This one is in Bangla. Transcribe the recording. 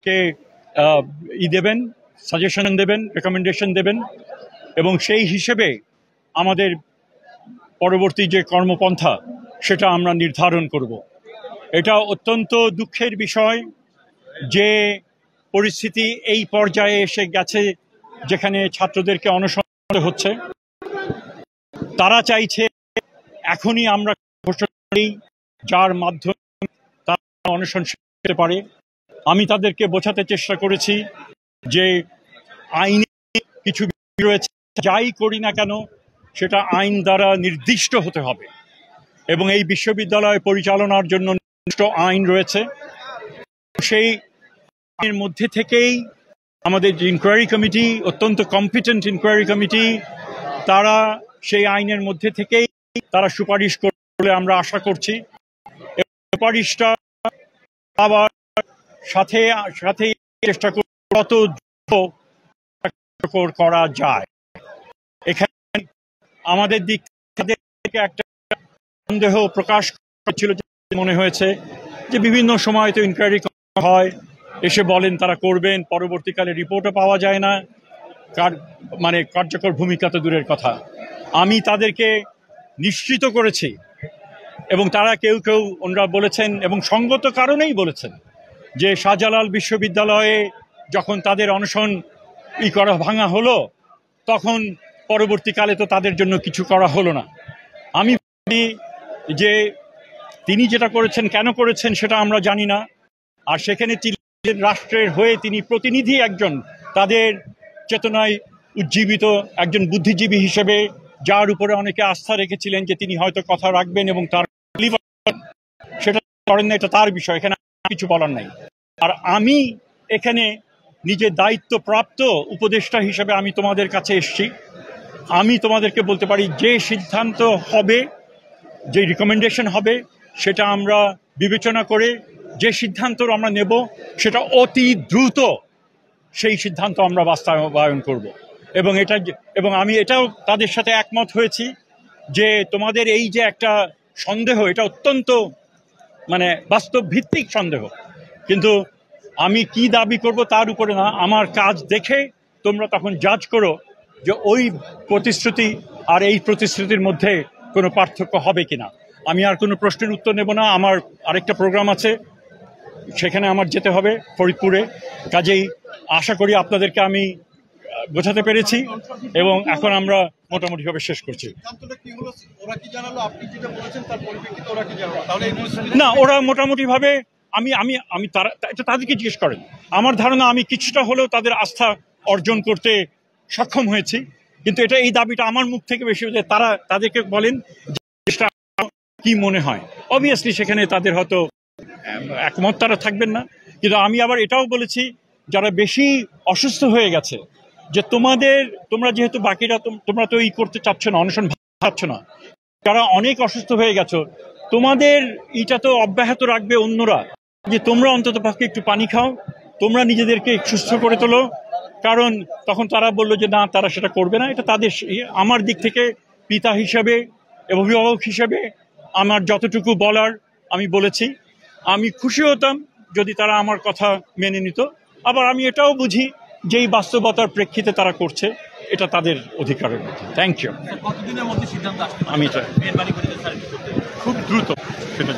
আমাদেরকে দেবেন, সাজেশন দেবেন, রেকমেন্ডেশন দেবেন, এবং সেই হিসেবে আমাদের পরবর্তী যে কর্মপন্থা সেটা আমরা নির্ধারণ করব। এটা অত্যন্ত দুঃখের বিষয় যে পরিস্থিতি এই পর্যায়ে এসে গেছে, যেখানে ছাত্রদেরকে অনশন করতে হচ্ছে। তারা চাইছে এখনই আমরা ঘোষণা করি যার মাধ্যমে তারা অনশন করতে পারে। আমি তাদেরকে বোঝাতে চেষ্টা করেছি যে আইনে কিছু রয়েছে, যাই করি না কেন সেটা আইন দ্বারা নির্দিষ্ট হতে হবে, এবং এই বিশ্ববিদ্যালয় পরিচালনার জন্য নির্দিষ্ট আইন রয়েছে। সেই আইনের মধ্যে থেকেই আমাদের যে ইনকোয়ারি কমিটি, অত্যন্ত কম্পিটেন্ট ইনকোয়ারি কমিটি, তারা সেই আইনের মধ্যে থেকেই তারা সুপারিশ করবে বলে আমরা আশা করছি। সুপারিশটা আবার সাথে সাথে চেষ্টা করে কত করা যায়। এখানে আমাদের দিক থেকে একটা সন্দেহ প্রকাশ করেছিল, মনে হয়েছে যে বিভিন্ন সময় তো ইনকোয়ারি হয়, এসে বলেন তারা করবেন, পরবর্তীকালে রিপোর্টও পাওয়া যায় না, মানে কার্যকর ভূমিকা তো দূরের কথা। আমি তাদেরকে নিশ্চিত করেছি, এবং তারা কেউ ওনারা বলেছেন, এবং সঙ্গত কারণেই বলেছেন, যে শাহজালাল বিশ্ববিদ্যালয়ে যখন তাদের অনশন ভাঙা হলো, তখন পরবর্তীকালে তো তাদের জন্য কিছু করা হলো না। আমি ভাবি যে তিনি যেটা করেছেন, কেন করেছেন সেটা আমরা জানি না, আর সেখানে রাষ্ট্রের হয়ে তিনি প্রতিনিধি একজন, তাদের চেতনায় উজ্জীবিত একজন বুদ্ধিজীবী হিসেবে, যার উপরে অনেকে আস্থা রেখেছিলেন যে তিনি হয়তো কথা রাখবেন এবং তার সেটা করেন না, এটা তার বিষয়, এখানে কিছু বলার নাই। আর আমি এখানে নিজের দায়িত্বপ্রাপ্ত উপদেষ্টা হিসেবে আমি তোমাদের কাছে এসেছি। আমি তোমাদেরকে বলতে পারি যে সিদ্ধান্ত হবে, যে রিকমেন্ডেশন হবে, সেটা আমরা বিবেচনা করে যে সিদ্ধান্ত আমরা নেব সেটা অতি দ্রুত সেই সিদ্ধান্ত আমরা বাস্তবায়ন করব। এবং আমি এটাও তাদের সাথে একমত হয়েছি যে তোমাদের এই যে একটা সন্দেহ, এটা অত্যন্ত মানে বাস্তব ভিত্তিক সন্দেহ, কিন্তু আমি কি দাবি করব তার উপরে না, আমার কাজ দেখে তোমরা তখন জাজ করো যে ওই প্রতিশ্রুতি আর এই প্রতিশ্রুতির মধ্যে কোনো পার্থক্য হবে কিনা। আমি আর কোনো প্রশ্নের উত্তর নেব না, আমার আরেকটা প্রোগ্রাম আছে, সেখানে আমার যেতে হবে ফরিদপুরে। কাজেই আশা করি আপনাদেরকে আমি বোঝাতে পেরেছি, এবং এখন আমরা মোটামুটিভাবে শেষ করছি। না, ওরা মোটামুটিভাবে আমি তাদেরকে জিজ্ঞেস করেন। আমার ধারণা আমি কিছুটা হলেও তাদের আস্থা অর্জন করতে সক্ষম হয়েছি, কিন্তু এই দাবিটা আমার মুখ থেকে বেশি হয়ে যায়। তাদেরকে বলেন কি মনে হয়। অবভিয়াসলি সেখানে তাদের হয়তো একমত তারা থাকবেন না, কিন্তু আমি আবার এটাও বলেছি যারা বেশি অসুস্থ হয়ে গেছে, যে তোমরা যেহেতু বাকিরা তোমরা তো করতে চাচ্ছ না, অনশন ভাবছ না, যারা অনেক অসুস্থ হয়ে গেছো, তোমাদের এটা তো অব্যাহত রাখবে অন্যরা, যে তোমরা অন্তত পক্ষে একটু পানি খাও, তোমরা নিজেদেরকে সুস্থ করে তোলো। কারণ তখন তারা বললো যে না, তারা সেটা করবে না। এটা তাদের, আমার দিক থেকে পিতা হিসাবে, অভিভাবক হিসাবে আমার যতটুকু বলার আমি বলেছি। আমি খুশি হতাম যদি তারা আমার কথা মেনে নিত। আবার আমি এটাও বুঝি যে এই বাস্তবতার প্রেক্ষিতে তারা করছে, এটা তাদের অধিকারের মধ্যে। Thank you. আমি খুব দ্রুত সেটা